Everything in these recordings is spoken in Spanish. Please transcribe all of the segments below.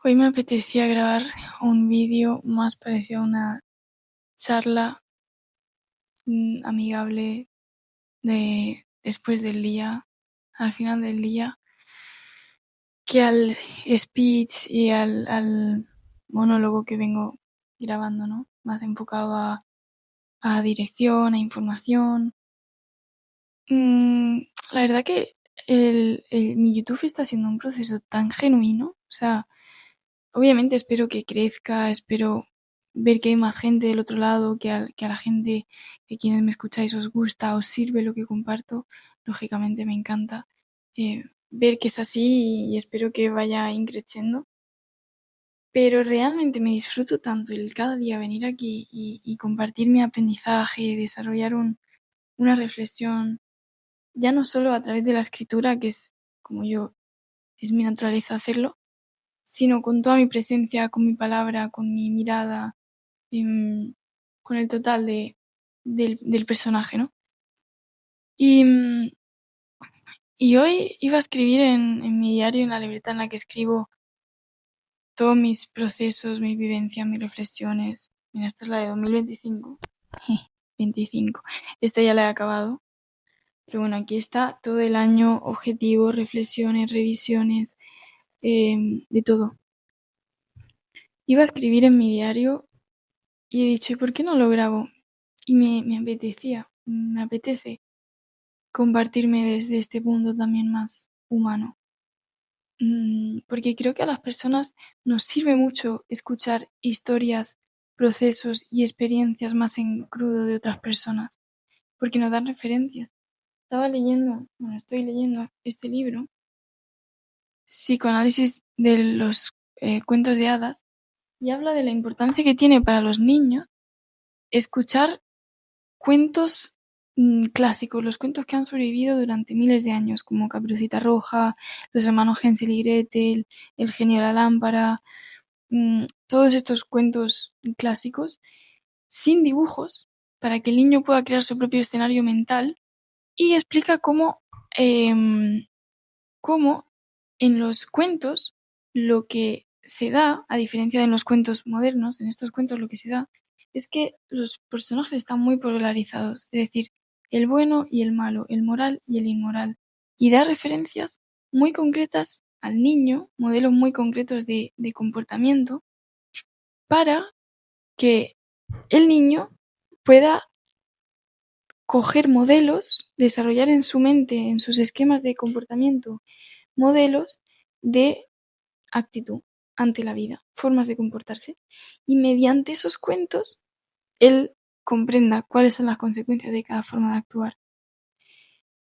Hoy me apetecía grabar un vídeo más parecido a una charla amigable después del día, al final del día, que al speech y al monólogo que vengo grabando, ¿no? Más enfocado a dirección, a información. La verdad que mi YouTube está siendo un proceso tan genuino, o sea, obviamente espero que crezca, espero ver que hay más gente del otro lado, que a la gente, que quienes me escucháis os gusta, os sirve lo que comparto. Lógicamente me encanta ver que es así y espero que vaya increciendo. Pero realmente me disfruto tanto el cada día venir aquí y compartir mi aprendizaje, desarrollar una reflexión, ya no solo a través de la escritura, que es como es mi naturaleza hacerlo, sino con toda mi presencia, con mi palabra, con mi mirada, em, con el total del personaje, ¿no? Y, mm, y hoy iba a escribir en mi diario, en la libreta en la que escribo todos mis procesos, mis vivencias, mis reflexiones. Mira, esta es la de 2025. 25. Esta ya la he acabado. Pero bueno, aquí está todo el año, objetivos, reflexiones, revisiones, de todo. Iba a escribir en mi diario y he dicho, ¿y por qué no lo grabo? Y me apetece compartirme desde este punto también más humano. Porque creo que a las personas nos sirve mucho escuchar historias, procesos y experiencias más en crudo de otras personas, porque nos dan referencias. Estoy leyendo este libro, Psicoanálisis de los cuentos de hadas, y habla de la importancia que tiene para los niños escuchar cuentos clásicos, los cuentos que han sobrevivido durante miles de años, como Caperucita Roja, los hermanos Hänsel y Gretel, El genio de la lámpara, todos estos cuentos clásicos, sin dibujos, para que el niño pueda crear su propio escenario mental, y explica cómo en los cuentos lo que se da, a diferencia de en los cuentos modernos, en estos cuentos lo que se da es que los personajes están muy polarizados, es decir, el bueno y el malo, el moral y el inmoral, y da referencias muy concretas al niño, modelos muy concretos de comportamiento, para que el niño pueda coger modelos, desarrollar en su mente, en sus esquemas de comportamiento, modelos de actitud ante la vida, formas de comportarse, y mediante esos cuentos él comprenda cuáles son las consecuencias de cada forma de actuar.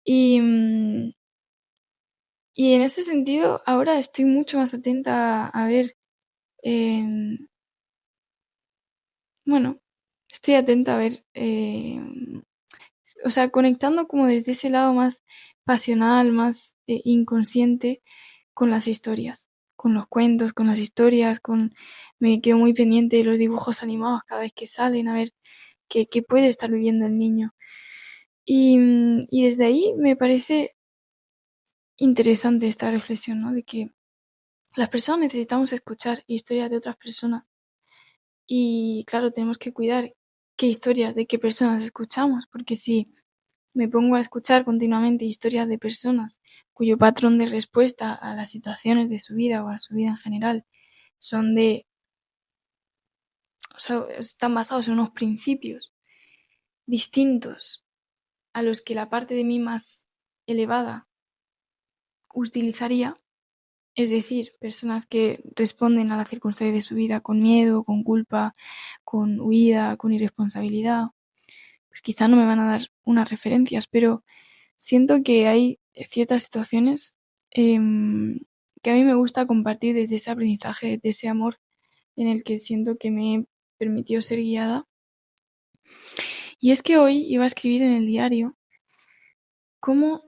Y, y en ese sentido, ahora estoy mucho más atenta a ver, bueno, estoy atenta a ver, o sea, conectando como desde ese lado más pasional, más inconsciente con las historias, con los cuentos, con las historias, me quedo muy pendiente de los dibujos animados cada vez que salen, a ver qué puede estar viviendo el niño. Y desde ahí me parece interesante esta reflexión, ¿no? De que las personas necesitamos escuchar historias de otras personas y claro, tenemos que cuidar qué historias de qué personas escuchamos, porque si me pongo a escuchar continuamente historias de personas cuyo patrón de respuesta a las situaciones de su vida o a su vida en general son o sea, están basados en unos principios distintos a los que la parte de mí más elevada utilizaría, es decir, personas que responden a las circunstancias de su vida con miedo, con culpa, con huida, con irresponsabilidad, pues quizá no me van a dar unas referencias, pero siento que hay ciertas situaciones que a mí me gusta compartir desde ese aprendizaje, desde ese amor en el que siento que me he permitido ser guiada. Y es que hoy iba a escribir en el diario cómo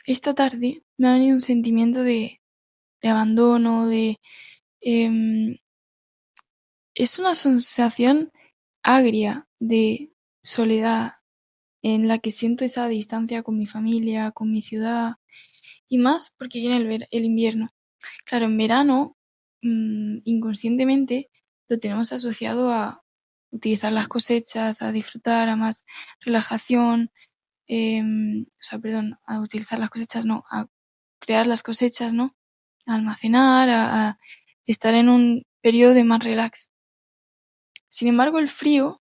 esta tarde me ha venido un sentimiento de abandono, em, es una sensación agria de soledad en la que siento esa distancia con mi familia, con mi ciudad, y más porque viene el invierno. Claro, en verano inconscientemente lo tenemos asociado a utilizar las cosechas, a disfrutar, a más relajación, a utilizar las cosechas, no, a crear las cosechas, ¿no? A almacenar, a estar en un periodo de más relax. Sin embargo, el frío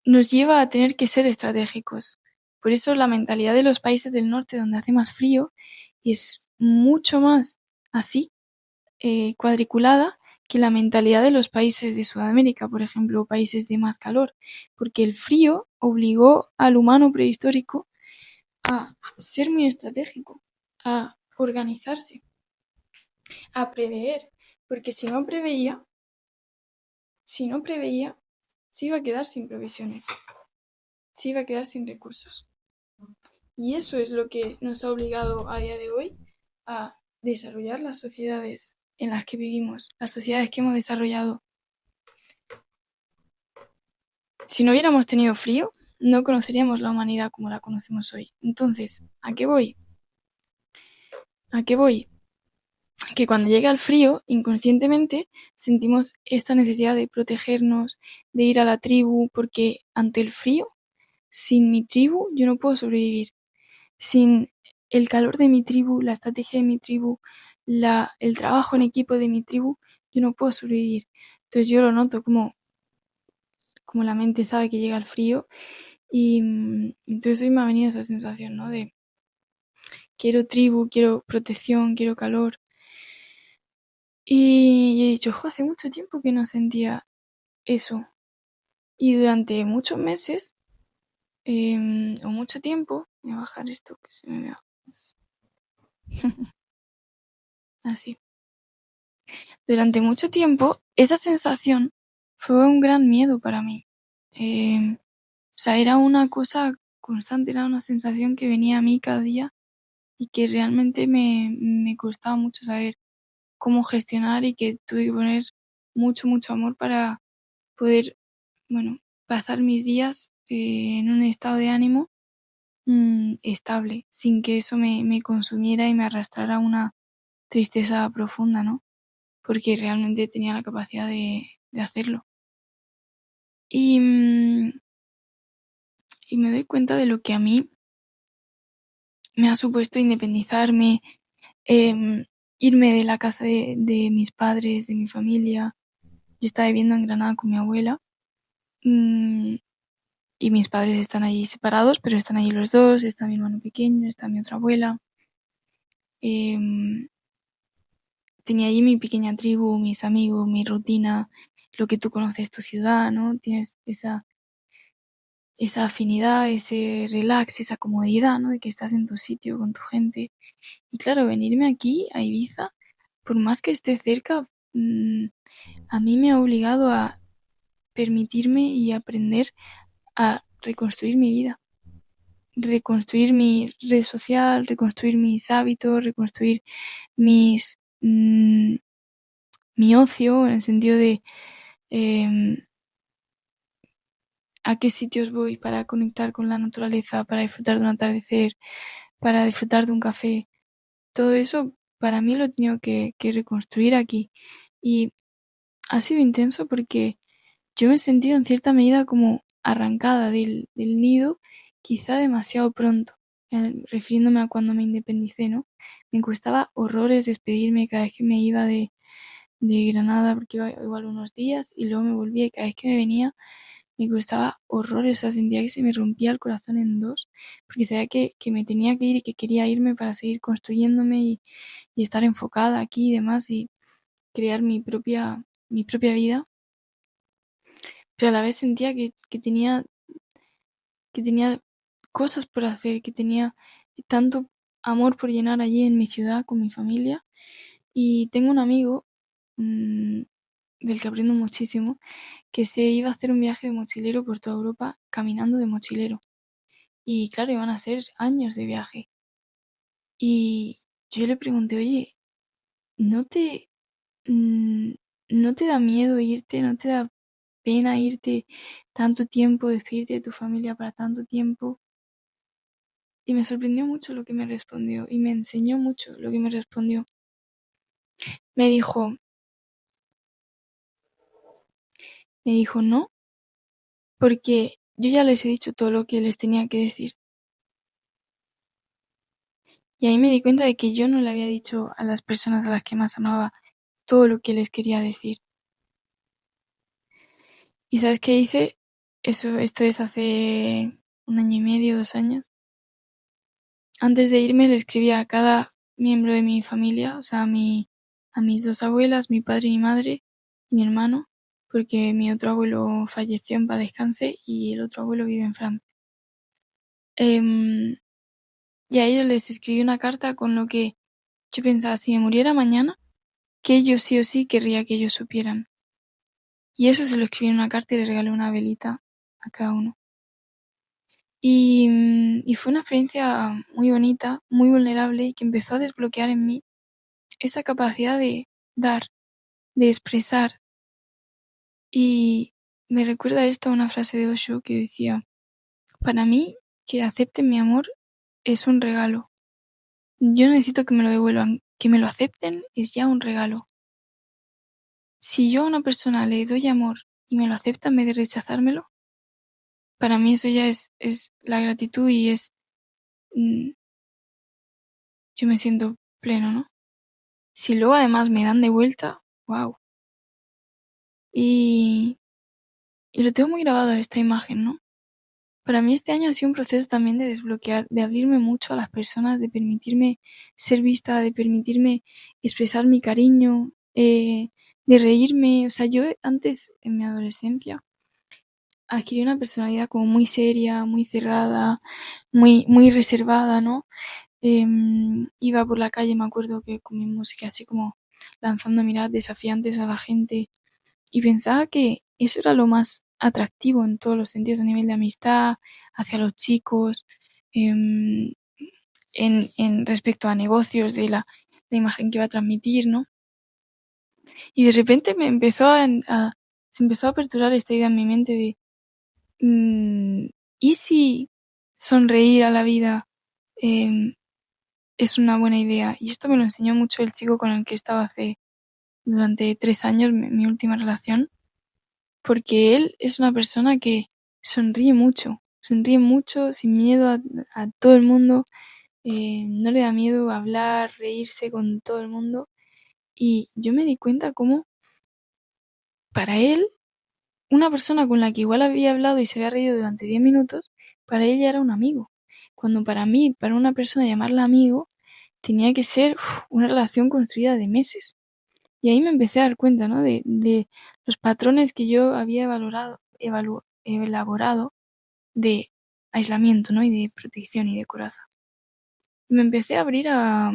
nos lleva a tener que ser estratégicos. Por eso la mentalidad de los países del norte, donde hace más frío, es mucho más así, cuadriculada, que la mentalidad de los países de Sudamérica, por ejemplo, países de más calor, porque el frío obligó al humano prehistórico a ser muy estratégico, a organizarse, a prever, porque si no preveía, se iba a quedar sin provisiones, se iba a quedar sin recursos. Y eso es lo que nos ha obligado a día de hoy a desarrollar las sociedades en las que vivimos, las sociedades que hemos desarrollado. Si no hubiéramos tenido frío, no conoceríamos la humanidad como la conocemos hoy. Entonces, ¿a qué voy? ¿A qué voy? Que cuando llega el frío, inconscientemente sentimos esta necesidad de protegernos, de ir a la tribu, porque ante el frío, sin mi tribu, yo no puedo sobrevivir. Sin el calor de mi tribu, la estrategia de mi tribu, el trabajo en equipo de mi tribu, yo no puedo sobrevivir. Entonces yo lo noto como la mente sabe que llega el frío y entonces hoy me ha venido esa sensación, ¿no? De quiero tribu, quiero protección, quiero calor. Y he dicho, jo, hace mucho tiempo que no sentía eso. Y durante muchos meses, o mucho tiempo, voy a bajar esto que se me vea más. Así. Durante mucho tiempo, esa sensación fue un gran miedo para mí. O sea, era una cosa constante, era una sensación que venía a mí cada día y que realmente me costaba mucho saber cómo gestionar y que tuve que poner mucho, mucho amor para poder, bueno, pasar mis días en un estado de ánimo estable, sin que eso me consumiera y me arrastrara a una tristeza profunda, ¿no? Porque realmente tenía la capacidad de hacerlo. Y, y me doy cuenta de lo que a mí me ha supuesto independizarme, irme de la casa de mis padres, de mi familia. Yo estaba viviendo en Granada con mi abuela mm, y mis padres están allí separados, pero están allí los dos, está mi hermano pequeño, está mi otra abuela. Em, Tenía allí mi pequeña tribu, mis amigos, mi rutina, lo que tú conoces tu ciudad, ¿no? Tienes esa afinidad, ese relax, esa comodidad, ¿no? De que estás en tu sitio con tu gente. Y claro, venirme aquí a Ibiza, por más que esté cerca, a mí me ha obligado a permitirme y aprender a reconstruir mi vida, reconstruir mi red social, reconstruir mis hábitos, reconstruir mis mi ocio, en el sentido de em, a qué sitios voy para conectar con la naturaleza, para disfrutar de un atardecer, para disfrutar de un café. Todo eso para mí lo he tenido que reconstruir aquí. Y ha sido intenso porque yo me he sentido en cierta medida como arrancada del nido, quizá demasiado pronto, refiriéndome a cuando me independicé, ¿no? Me costaba horrores despedirme cada vez que me iba de Granada, porque iba igual unos días y luego me volvía y cada vez que me venía me costaba horrores, o sea, sentía que se me rompía el corazón en dos, porque sabía que me tenía que ir y que quería irme para seguir construyéndome y estar enfocada aquí y demás y crear mi propia vida, pero a la vez sentía que tenía cosas por hacer, que tenía tanto amor por llenar allí en mi ciudad con mi familia. Y tengo un amigo mm, del que aprendo muchísimo, que se iba a hacer un viaje de mochilero por toda Europa caminando de mochilero. Y claro, iban a ser años de viaje. Y yo le pregunté, oye, ¿no te, mm, ¿no te da miedo irte? ¿No te da pena irte tanto tiempo, despedirte de tu familia para tanto tiempo? Y me sorprendió mucho lo que me respondió y me enseñó mucho lo que me respondió. Me dijo, no, porque yo ya les he dicho todo lo que les tenía que decir. Y ahí me di cuenta de que yo no le había dicho a las personas a las que más amaba todo lo que les quería decir. ¿Y sabes qué hice? Esto es hace 1 año y medio, 2 años. Antes de irme le escribí a cada miembro de mi familia, o sea, a mis 2 abuelas, mi padre y mi madre, y mi hermano, porque mi otro abuelo falleció, en paz descanse, y el otro abuelo vive en Francia. Em, y a ellos les escribí una carta con lo que yo pensaba, si me muriera mañana, que ellos sí o sí querría que ellos supieran. Y eso se lo escribí en una carta y le regalé una velita a cada uno. Y fue una experiencia muy bonita, muy vulnerable y que empezó a desbloquear en mí esa capacidad de dar, de expresar. Y me recuerda esto a una frase de Osho que decía, para mí, que acepten mi amor es un regalo. Yo necesito que me lo devuelvan. Que me lo acepten es ya un regalo. Si yo a una persona le doy amor y me lo acepta en vez de rechazármelo, para mí eso ya es la gratitud y mm, yo me siento pleno, ¿no? Si luego además me dan de vuelta, wow. Y, y lo tengo muy grabado esta imagen, ¿no? Para mí este año ha sido un proceso también de desbloquear, de abrirme mucho a las personas, de permitirme ser vista, de permitirme expresar mi cariño, de reírme. O sea, yo antes, en mi adolescencia, adquirí una personalidad como muy seria, muy cerrada, muy reservada, ¿no? Iba por la calle, me acuerdo que con mi música así como lanzando miradas desafiantes a la gente y pensaba que eso era lo más atractivo en todos los sentidos, a nivel de amistad, hacia los chicos, em, en respecto a negocios, de la imagen que iba a transmitir, ¿no? Y de repente se empezó a aperturar esta idea en mi mente de, ¿y si sonreír a la vida em, es una buena idea? Y esto me lo enseñó mucho el chico con el que estaba durante 3 años, mi última relación, porque él es una persona que sonríe mucho, sin miedo a todo el mundo, no le da miedo hablar, reírse con todo el mundo. Y yo me di cuenta cómo para él, una persona con la que igual había hablado y se había reído durante 10 minutos, para ella era un amigo. Cuando para mí, para una persona llamarla amigo, tenía que ser una relación construida de meses. Y ahí me empecé a dar cuenta, ¿no? De los patrones que yo había elaborado de aislamiento, ¿no? Y de protección y de coraza. Y me empecé a abrir a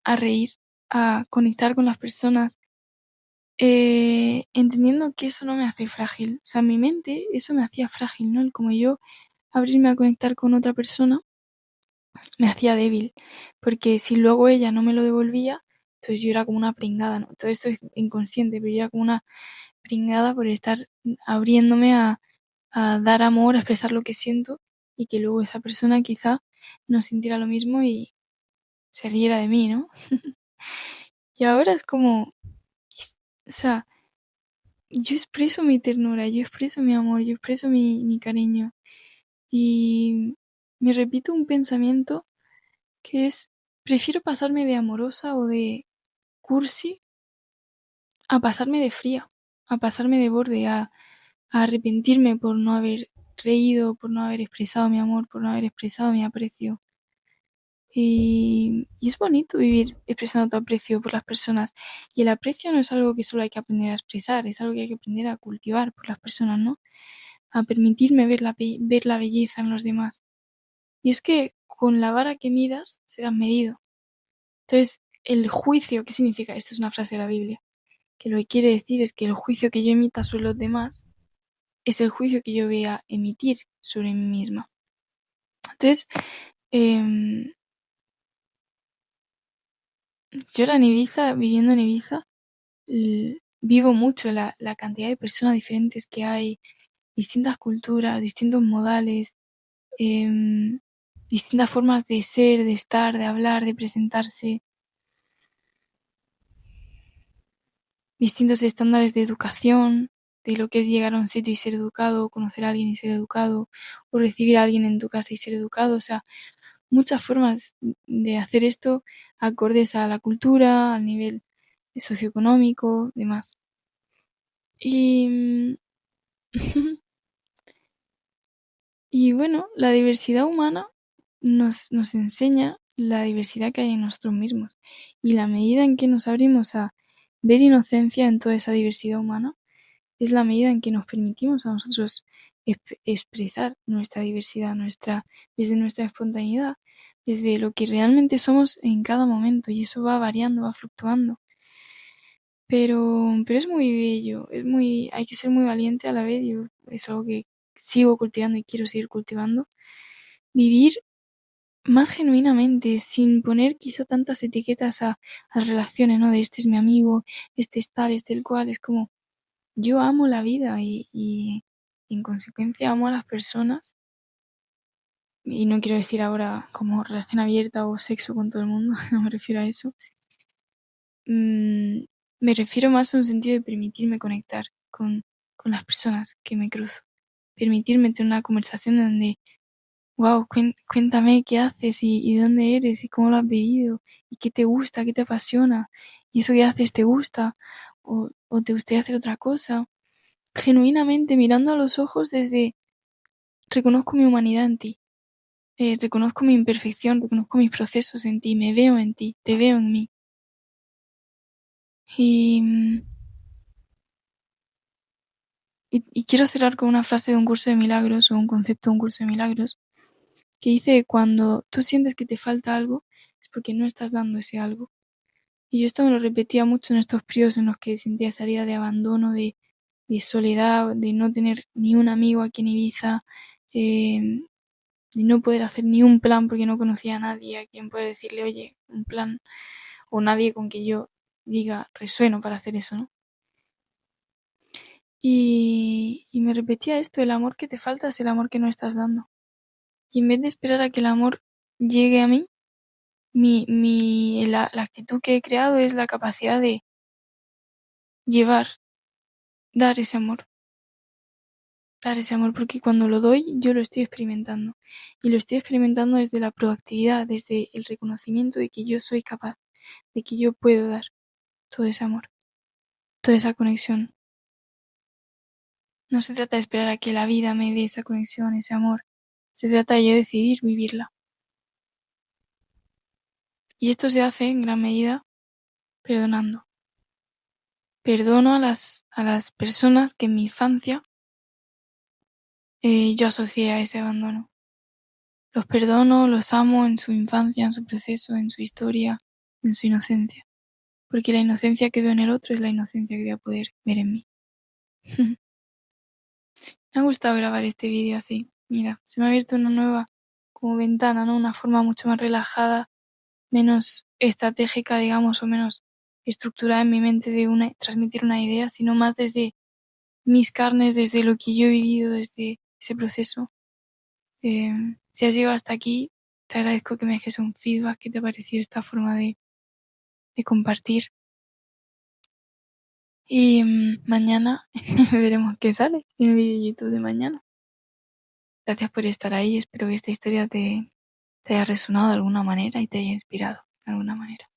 reír, a conectar con las personas, entendiendo que eso no me hace frágil. O sea, mi mente, eso me hacía frágil, ¿no? El como yo abrirme a conectar con otra persona me hacía débil, porque si luego ella no me lo devolvía, entonces yo era como una pringada, ¿no? Todo esto es inconsciente, pero yo era como una pringada por estar abriéndome a dar amor, a expresar lo que siento y que luego esa persona quizá no sintiera lo mismo y se riera de mí, ¿no? Y ahora es como, o sea, yo expreso mi ternura, yo expreso mi amor, yo expreso mi cariño y me repito un pensamiento que es, prefiero pasarme de amorosa o de cursi a pasarme de fría, a pasarme de borde, a arrepentirme por no haber reído, por no haber expresado mi amor, por no haber expresado mi aprecio. Y es bonito vivir expresando tu aprecio por las personas. Y el aprecio no es algo que solo hay que aprender a expresar, es algo que hay que aprender a cultivar por las personas, ¿no? A permitirme ver la belleza en los demás. Y es que con la vara que midas serás medido. Entonces, el juicio, ¿qué significa? Esto es una frase de la Biblia, que lo que quiere decir es que el juicio que yo emita sobre los demás es el juicio que yo voy a emitir sobre mí misma. Entonces, em, yo ahora en Ibiza, viviendo en Ibiza, vivo mucho la cantidad de personas diferentes que hay, distintas culturas, distintos modales, em, distintas formas de ser, de estar, de hablar, de presentarse. distintos estándares de educación, de lo que es llegar a un sitio y ser educado, conocer a alguien y ser educado, o recibir a alguien en tu casa y ser educado, o sea, muchas formas de hacer esto acordes a la cultura, al nivel socioeconómico, demás. Y, y bueno, la diversidad humana nos enseña la diversidad que hay en nosotros mismos. Y la medida en que nos abrimos a ver inocencia en toda esa diversidad humana, es la medida en que nos permitimos a nosotros expresar nuestra diversidad, desde nuestra espontaneidad, desde lo que realmente somos en cada momento. Y eso va variando, va fluctuando. Pero es muy bello, hay que ser muy valiente a la vez, yo es algo que sigo cultivando y quiero seguir cultivando. Vivir más genuinamente, sin poner quizá tantas etiquetas a las relaciones, ¿no? De este es mi amigo, este es tal, este el cual, es como, yo amo la vida y en consecuencia amo a las personas. Y no quiero decir ahora como relación abierta o sexo con todo el mundo, no me refiero a eso. Me refiero más a un sentido de permitirme conectar con las personas que me cruzo. Permitirme tener una conversación donde, wow, cuéntame qué haces y de dónde eres y cómo lo has vivido y qué te gusta, qué te apasiona y eso que haces te gusta o te gustaría hacer otra cosa. Genuinamente mirando a los ojos desde reconozco mi humanidad en ti, reconozco mi imperfección, reconozco mis procesos en ti, me veo en ti, te veo en mí. Y, y quiero cerrar con una frase de un curso de milagros o un concepto de un curso de milagros que dice cuando tú sientes que te falta algo es porque no estás dando ese algo. Y yo esto me lo repetía mucho en estos periodos en los que sentía esa herida de abandono, de soledad, de no tener ni un amigo aquí en Ibiza, eh, de no poder hacer ni un plan porque no conocía a nadie a quien poder decirle, oye, un plan, o nadie con que yo diga, resueno para hacer eso, ¿no? Y me repetía esto, el amor que te falta es el amor que no estás dando. Y en vez de esperar a que el amor llegue a mí, la actitud que he creado es la capacidad de llevar, dar ese amor, dar ese amor, porque cuando lo doy yo lo estoy experimentando. Y lo estoy experimentando desde la proactividad, desde el reconocimiento de que yo soy capaz, de que yo puedo dar todo ese amor, toda esa conexión. No se trata de esperar a que la vida me dé esa conexión, ese amor. Se trata de yo decidir vivirla. Y esto se hace en gran medida perdonando. Perdono a las personas que en mi infancia yo asocié a ese abandono. Los perdono, los amo en su infancia, en su proceso, en su historia, en su inocencia. Porque la inocencia que veo en el otro es la inocencia que voy a poder ver en mí. Me ha gustado grabar este vídeo así. Mira, se me ha abierto una nueva como ventana, ¿no? Una forma mucho más relajada, menos estratégica, digamos, o menos estructurada en mi mente de transmitir una idea, sino más desde mis carnes, desde lo que yo he vivido, desde ese proceso. Si has llegado hasta aquí, te agradezco que me dejes un feedback, qué te ha parecido esta forma de compartir. Y mañana veremos qué sale en el vídeo de YouTube de mañana. Gracias por estar ahí, espero que esta historia te haya resonado de alguna manera y te haya inspirado de alguna manera.